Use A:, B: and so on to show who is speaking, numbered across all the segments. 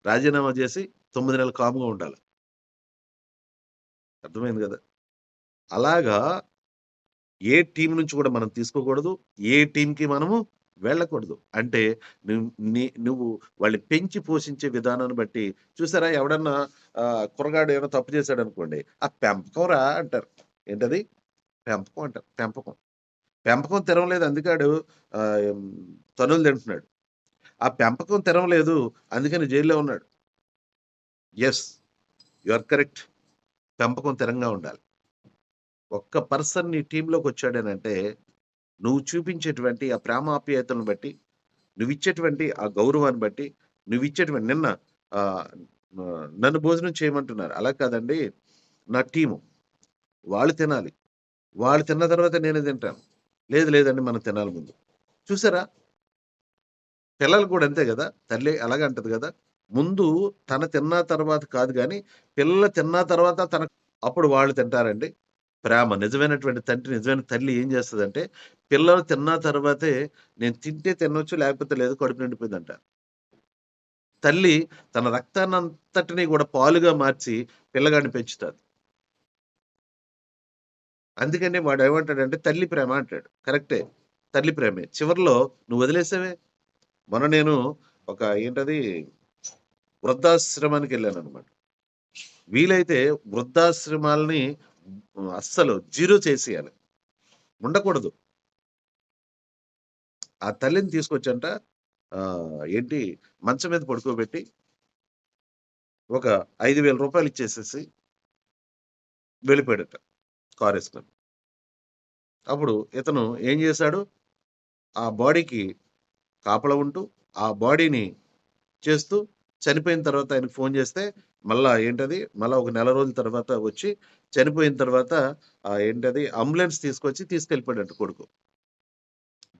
A: రాజీనామా చేసి 9 నెలలు కామ్‌గా ఉండాలి. అర్థమైంది గదా! అలాగా ఏ టీమ్ నుంచి కూడా మనం తీసుకోకూడదు. ఏ టీమ్‌కి మనము వెళ్ళకూడదు. అంటే నువ్ నువ్వు వాళ్ళని పెంచి పోషించే విధానాన్ని బట్టి చూసారా ఎవడన్నా కుర్రగాడు ఏమైనా తప్పు చేశాడనుకోండి, "ఆ పెంపకం రా" అంటారు. ఏంటది? పెంపకం అంటారు. పెంపకం. పెంపకం తినలేదు అందుకే ఆడు హ్మ్, తన్నులు తింటున్నాడు. ఆ పెంపకం తినలేదు అందుకని జైల్‌లో ఉన్నాడు. యెస్. You are correct. పెంపకం తిరంగా ఉండాలి. ఒక్క పర్సన్ నీ టీమ్‌లోకొచ్చాడనంటే, నువ్వు చూపించేటువంటి ఆ ప్రేమాప్యాయతలను బట్టి, నువ్విచ్చేటువంటి ఆ గౌరవాన్ని బట్టి, నువ్విచ్చేటువంటి నిన్న ఆహ్, నన్ను భోజనం చేయమంటున్నారు. అలా కాదండి. నా టీము. వాళ్ళు తినాలి. వాళ్ళు తిన్న తర్వాత నేను తింటాను. లేదు లేదండి మనం తినాలి ముందు. చూసారా? పిల్లలు కూడా అంతే గదా! తల్లి అలాగే అంటది గదా! ముందు తిన్న తర్వాత కాదు గానీ, పిల్లలు తిన్న తర్వాత అప్పుడు వాళ్ళు తింటారండి. ప్రేమ నిజమైనటువంటి తండ్రి, నిజమైన తల్లి ఏం చేస్తదంటే, పిల్లలు తిన్న తర్వాతే నేను తింటే తినొచ్చు లేకపోతే లేదు కడుపు నిండిపోయిందంటారు. తల్లి తన రక్తాన్నంతటిని గూడా పాలుగా మార్చి పిల్లగాడిని పెంచుతాది. అందుకనే వాడేమంటాడంటే తల్లి ప్రేమ అంటాడు. కరెక్టే. తల్లి ప్రేమే. చివరిలో నువ్వు వదిలేసావే. మొన్న నేను ఒక ఏంటది వృద్ధాశ్రమానికెళ్ళాననమాట. వీలైతే వృద్ధాశ్రమాలని అస్సలు జీరో చేసేయాలి. ఉండకూడదు. ఆ తల్లిని తీసుకొచ్చంట ఏంటి మంచం మీద పడుకోబెట్టి ఒక రూ. 5,000 ఇచ్చేసేసి వెళ్ళిపోయాడట కారేసుకొని. అప్పుడు ఇతను ఏం చేశాడు? ఆ బాడీకి కాపలా ఉంటూ, ఆ బాడీని చేస్తూ చనిపోయిన తర్వాత ఆయనకి ఫోను చేస్తే మళ్ళా ఒక నెల రోజుల తర్వాత వచ్చి చనిపోయిన తర్వాత ఏంటది అంబులెన్స్ తీసుకొచ్చి తీసుకెళ్ళిపోయాడంట కొడుకు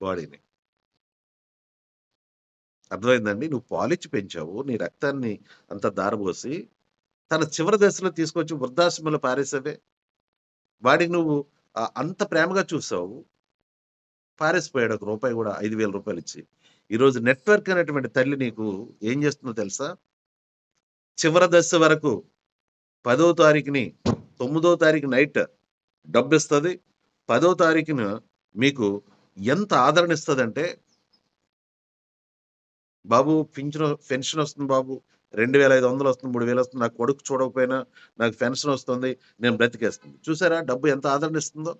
A: బాడీని. అర్థమైందండి? నువ్వు పాలిచ్చి పెంచావు. నీ రక్తాన్ని అంతా ధారబోసి తన చివరి దశలో తీసుకొచ్చి వృద్ధాశ్రమంలో పారేసావే. వాడికి నువ్వు అంత ప్రేమగా చూసావు. పారేసిపోయాడు ఒక రూపాయి గూడా రూ. 5,000 ఇచ్చి. ఈరోజు నెట్‌వర్క్ అనేటువంటి తల్లి నీకు ఏం చేస్తుందో తెలుసా? చివరి దశ వరకు 10వ తారీఖుని, 9వ తారీఖు నైట్ డబ్బిస్తది. 10వ తారీఖున మీకు ఎంత ఆదరణ ఇస్తదంటే, "బాబు పెన్షనొస్తుంది బాబు. 2,500 వస్తుంది, 3,000 వస్తుంది. నా కొడుకు చూడకపోయినా నాకు పెన్షనొస్తుంది. నేను బ్రతికేస్తుంది." చూసారా డబ్బు ఎంత ఆదరణ ఇస్తుందో?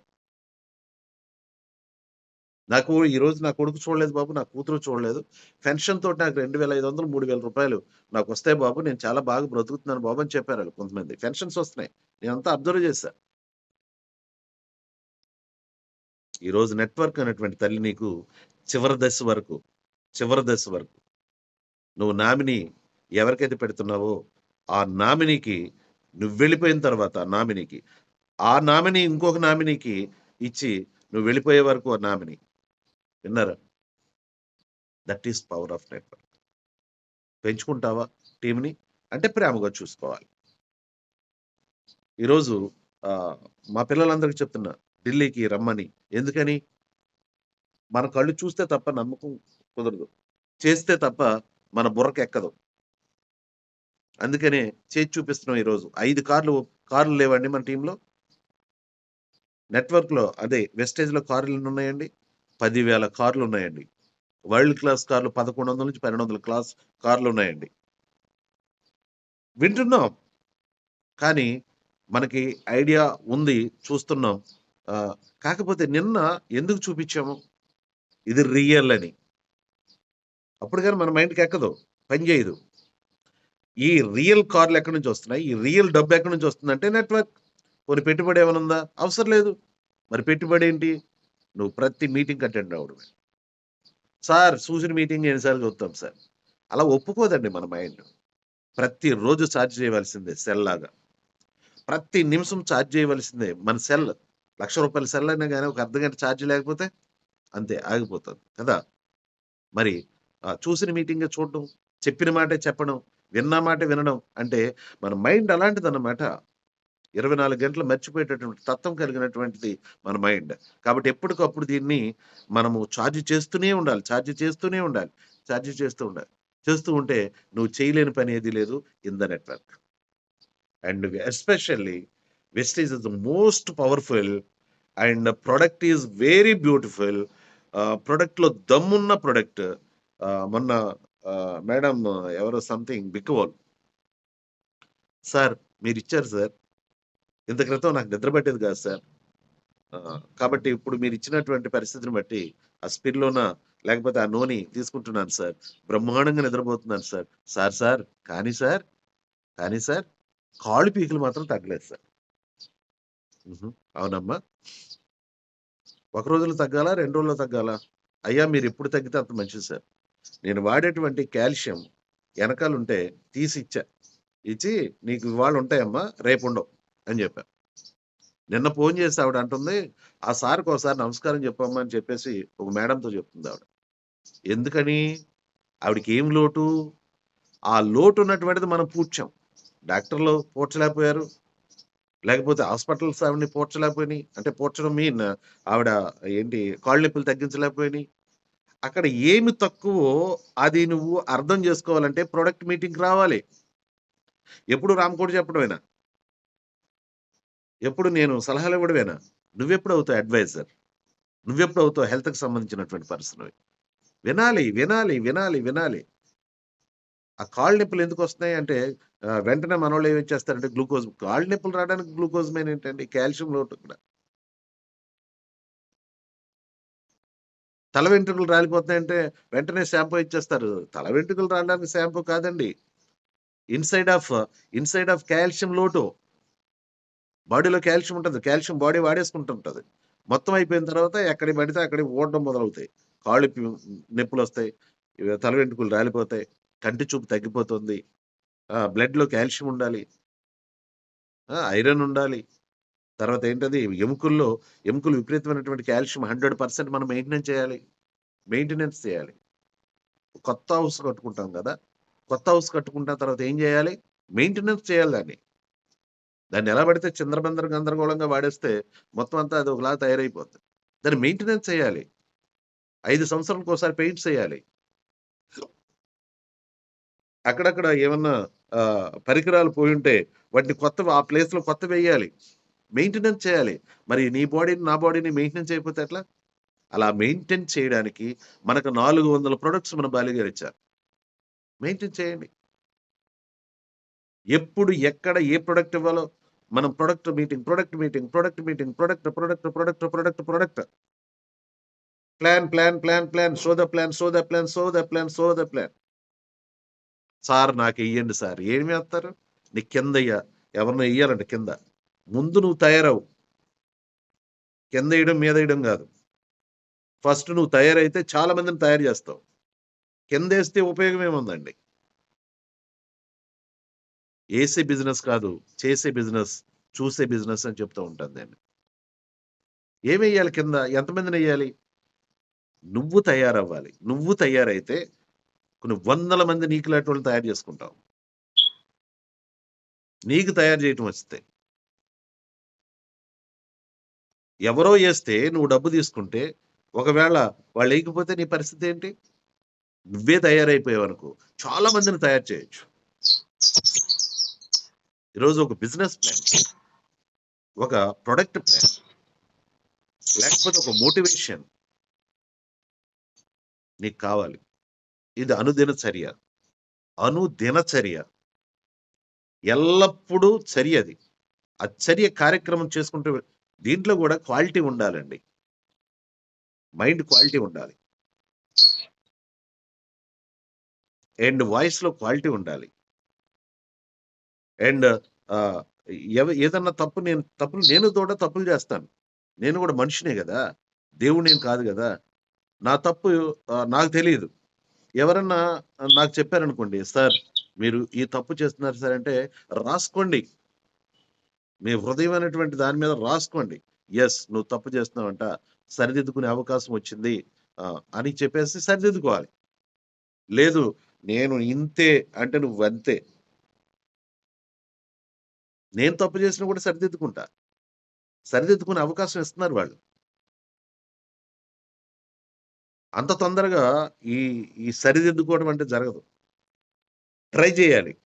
A: నాకు ఈరోజు నా కొడుకు చూడలేదు బాబు. నా కూతురు చూడలేదు. పెన్షన్‌తోటి నాకు 2,500, 3,000 నాకొస్తాయి బాబు. నేను చాలా బాగా బ్రతుకుతున్నాను బాబు అని చెప్పారాళ్ళు కొంతమంది. పెన్షన్స్ వస్తున్నాయి. నేనంతా అబ్జర్వ్ చేశా. ఈరోజు నెట్‌వర్క్ అనేటువంటి తల్లి నీకు చివరి దశ వరకు, చివరి దశ వరకు నువ్వు నామినీ ఎవరికైతే పెడుతున్నావో, ఆ నామినీకి నువ్వెళ్ళిపోయిన తర్వాత నామినీకి, ఆ నామినీ ఇంకొక నామినీకి ఇచ్చి నువ్వు వెళ్ళిపోయే వరకు ఆ నామినీ. విన్నారా? That is power of network. పెంచుకుంటావా టీమ్‌ని? అంటే ప్రేమగా చూసుకోవాలి. ఈరోజు ఆహ్, మా పిల్లలందరికి చెప్తున్నా ఢిల్లీకి రమ్మని. ఎందుకని? మన కళ్ళు చూస్తే తప్ప నమ్మకం కుదరదు. చేస్తే తప్ప మన బుర్రకెక్కదు. అందుకనే చేసి చూపిస్తున్నాం ఈరోజు. 5 కార్లు లేవండి మన టీమ్‌లో. నెట్‌వర్క్‌లో అదే వెస్టేజ్‌లో కార్లెన్నున్నాయండి? 10,000 కార్లున్నాయండి. వరల్డ్ క్లాస్ కార్లు 1100-1200 కార్లున్నాయండి. వింటున్నాం. కానీ మనకి ఐడియా ఉంది. చూస్తున్నాం. ఆహ్, కాకపోతే నిన్న ఎందుకు చూపిచ్చాము? ఇది రియల్ అని. అప్పుడు గాని మన మైండ్‌కెక్కదు. పని జేయదు. ఈ రియల్ కార్లెక్కడి నుంచొస్తున్నాయి? ఈ రియల్ డబ్బెక్కడి నుంచొస్తుందంటే నెట్‌వర్క్. పోనీ పెట్టుబడి ఏమైనా ఉందా? అవసరం లేదు. మరి పెట్టుబడేంటి? నువ్వు ప్రతి మీటింగ్‌కి అటెండ్ అవ్వడమే. సార్ చూసిన మీటింగ్ ఎన్ని సార్లు చూస్తాం సార్. అలా ఒప్పుకోదండి మన మైండ్. ప్రతిరోజు చార్జ్ చేయవలసిందే సెల్‌లాగా. ప్రతి నిమిషం చార్జ్ చేయవలసిందే. మన సెల్ రూ. 1,00,000 సెల్ అయినా గాని ఒక అర్ధగంట చార్జ్ లేకపోతే అంతే ఆగిపోతది కదా! మరి చూసిన మీటింగే చూడడం, చెప్పిన మాటే చెప్పడం, విన్న మాటే వినడం అంటే మన మైండ్ అలాంటిదన్నమాట. 24 గంటలు మర్చిపోయేటటువంటి తత్వం కలిగినటువంటిది మన మైండ్. కాబట్టి ఎప్పటికప్పుడు దీన్ని మనము చార్జ్ చేస్తూనే ఉండాలి. చార్జ్ చేస్తూనే ఉండాలి. చార్జ్ చేస్తూ ఉండాలి. చేస్తూ ఉంటే నువ్వు చేయలేని పని ఏది లేదు in the network. And especially Vestige is the most powerful and product is very beautiful. ప్రొడక్ట్‌లో దమ్మున్న ప్రొడక్ట్. మొన్న మేడం ఎవరో సంథింగ్ బిక్కవోలు, "సార్ మీరిచ్చారు సార్. ఇంత క్రితం నాకు నిద్ర పట్టేది కాదు సార్. కాబట్టి ఇప్పుడు మీరిచ్చినటువంటి పరిస్థితిని బట్టి ఆ స్పిరిలోన లేకపోతే ఆ నూనె తీసుకుంటున్నాను సార్. బ్రహ్మాండంగా నిద్రపోతున్నాను సార్. సార్ సార్ కానీ సార్, కానీ సార్ కాళ్ళు పీకులు మాత్రం తగ్గలేదు సార్." హుహు. అవునమ్మా. ఒక రోజులో తగ్గాలా? 2 రోజుల్లో తగ్గాలా? అయ్యా మీరెప్పుడు తగ్గితే అంత మంచిది సార్. నేను వాడేటువంటి కాల్షియం ఎనకాలుంటే తీసిచ్చా. ఇచ్చి "నీకు ఇవాళ ఉంటాయమ్మా రేపుండవు" అని జెప్పా. నిన్న ఫోను చేసి ఆవిడ అంటుంది, "ఆ సార్‌కి ఒకసారి నమస్కారం చెప్పమ్మా" అని చెప్పేసి ఒక మేడంతో చెప్తుందావిడ. ఎందుకని? ఆవిడకేం లోటు? ఆ లోటున్నటువంటిది మనం పూడ్చాం. డాక్టర్లు పూడ్చలేకపోయారు. లేకపోతే హాస్పిటల్స్ ఆవిడని పూడ్చలేకపోయినియి. అంటే పూడ్చడం మీన్ ఆవిడ ఏంటి కాళ్ళు నొప్పులు తగ్గించలేకపోయినియి. అక్కడ ఏమి తక్కువో అది నువ్వు అర్థం జేసుకోవాలంటే ప్రొడక్ట్ మీటింగ్‌కి రావాలి. ఎప్పుడు రామకోటి చెప్పడమేనా? ఎప్పుడు నేను సలహాలివ్వడమేనా? నువ్వెప్పుడవుతావు అడ్వైజర్? నువ్వెప్పుడవుతావు హెల్త్‌కి సంబంధించినటువంటి పర్సన్‌వి? వినాలి, వినాలి, వినాలి, వినాలి. ఆ కాళ్ళు నొప్పులు ఎందుకొస్తున్నాయి అంటే వెంటనే మనోళ్ళు ఏమి చేస్తారంటే గ్లూకోజ్ కాళ్ళు నొప్పులు రావడానికి గ్లూకోజ్ మెయిన్ ఏంటండి? కాల్షియం లోటు ఇక్కడ. తల వెంట్రుకలు రాలిపోతున్నాయంటే వెంటనే షాంపూ ఇచ్చేస్తారు. తల వెంట్రుకలు రాలడానికి షాంపూ కాదండి. Inside of inside of calcium లోటు. బాడీలో కాల్షియం ఉంటది. కాల్షియం బాడీ వాడేసుకుంటుంటది. మొత్తం అయిపోయిన తర్వాత ఎక్కడికి పడితే అక్కడికి ఊడడం మొదలవుతాయి. కాళ్ళు నొప్పులొస్తాయి. తల వెంట్రుకలు రాలిపోతాయి. కంటి చూపు తగ్గిపోతుంది. బ్లడ్‌లో కాల్షియం ఉండాలి. ఐరన్ ఉండాలి. తర్వాత ఏంటది ఎముకలు విపరీతమైనటువంటి కాల్షియం 100% మనం మెయింటెనెన్స్ చేయాలి. కొత్త హౌస్ కట్టుకుంటాం గదా! కొత్త హౌస్ కట్టుకున్న తర్వాత ఏం జేయాలి? మెయింటెనెన్స్ చేయాలి దాన్ని. దాన్ని ఎలా పడితే చిందరబందర గందరగోళంగా వాడేస్తే మొత్తం అంతా అది ఒకలాగా తయారైపోద్ది. దాన్ని మెయింటెనెన్స్ చేయాలి. 5 సంవత్సరాలకోసారి పెయింట్స్ ఎయాలి. అక్కడక్కడ ఏమన్నా పరికరాలు పోయుంటే వాటిని కొత్తవి ఆ ప్లేస్‌లో కొత్తవెయ్యాలి. మెయింటెనెన్స్ చేయాలి. మరి నీ బాడీని, నా బాడీని మెయింటెనెన్స్ చేయకపోతే ఎట్లా? అలా మెయింటైన్ చేయడానికి మనకు 400 ప్రొడక్ట్స్ మన బాలిగారిచ్చారు. మెయింటైన్ చేయండి. ఎప్పుడు, ఎక్కడ, ఏ ప్రొడక్ట్ ఇవ్వాలో మనం product. Plan. Show the plan. Sir నాకెయ్యండి సార్. ఏమేత్తారు? నీకు కిందెయ్య ఎవరినో ఎయ్యాలంట కింద. ముందు నువ్వు తయారవ్వు. కిందేయడం, మీదేయడం గాదు. ఫస్ట్ నువ్వు తయారైతే చాలా మందిని తయారు జేస్తావు. కిందేస్తే ఉపయోగం ఏముందండి? ఏసే బిజినెస్ కాదు. చేసే బిజినెస్, చూసే బిజినెస్ అని చెప్తూ ఉంటాను నేను. ఏమెయ్యాలి కింద? ఎంతమందినెయ్యాలి? నువ్వు తయారవ్వాలి. నువ్వు తయారైతే కొన్ని వందల మంది నీకులాంటోళ్ళని తయారు జేసుకుంటావు. నీకు తయారు జేయటం వస్తే. ఎవరో ఏస్తే నువ్వు డబ్బు తీసుకుంటే, ఒకవేళ వాళ్ళెయకపోతే నీ పరిస్థితేంటి? నువ్వే తయారైపోయావనుకో, చాలా మందిని తయారు చేయొచ్చు. ఈరోజు ఒక బిజినెస్ ప్లాన్, ఒక ప్రొడక్ట్ ప్లాన్, లేకపోతే ఒక మోటివేషన్ నీకు కావాలి. ఇది అనుదిన చర్య. అనుదినచర్య. ఎల్లప్పుడూ చర్యది. ఆ చర్య కార్యక్రమం చేసుకుంటూ దీంట్లో గూడా క్వాలిటీ ఉండాలండి. మైండ్ క్వాలిటీ ఉండాలి. అండ్ వాయిస్‌లో క్వాలిటీ ఉండాలి. అండ్ ఆహ్, ఏదన్నా తప్పులు నేను కూడా తప్పులు జేస్తాను. నేను గూడా మనిషినే గదా! దేవుడినేం కాదు గదా! నా తప్పు నాకు తెలీదు. ఎవరన్నా నాకు చెప్పారనుకోండి, "సార్ మీరు ఈ తప్పు చేస్తున్నారు సార్" అంటే రాసుకోండి. మీ హృదయం అనేటువంటి దాని మీద రాసుకోండి. యెస్ నువ్వు తప్పు చేస్తున్నావంట. సరిదిద్దుకునే అవకాశం వచ్చింది. అని చెప్పేసి సరిదిద్దుకోవాలి. లేదు నేను ఇంతే అంటే నువ్వంతే. నేను తప్పు చేసినా కూడా సరిదిద్దుకుంటా. సరిదిద్దుకునే అవకాశం ఇస్తున్నారు వాళ్ళు. అంత తొందరగా ఈ ఈ సరిదిద్దుకోవడం అంటే జరగదు. ట్రై చేయాలి.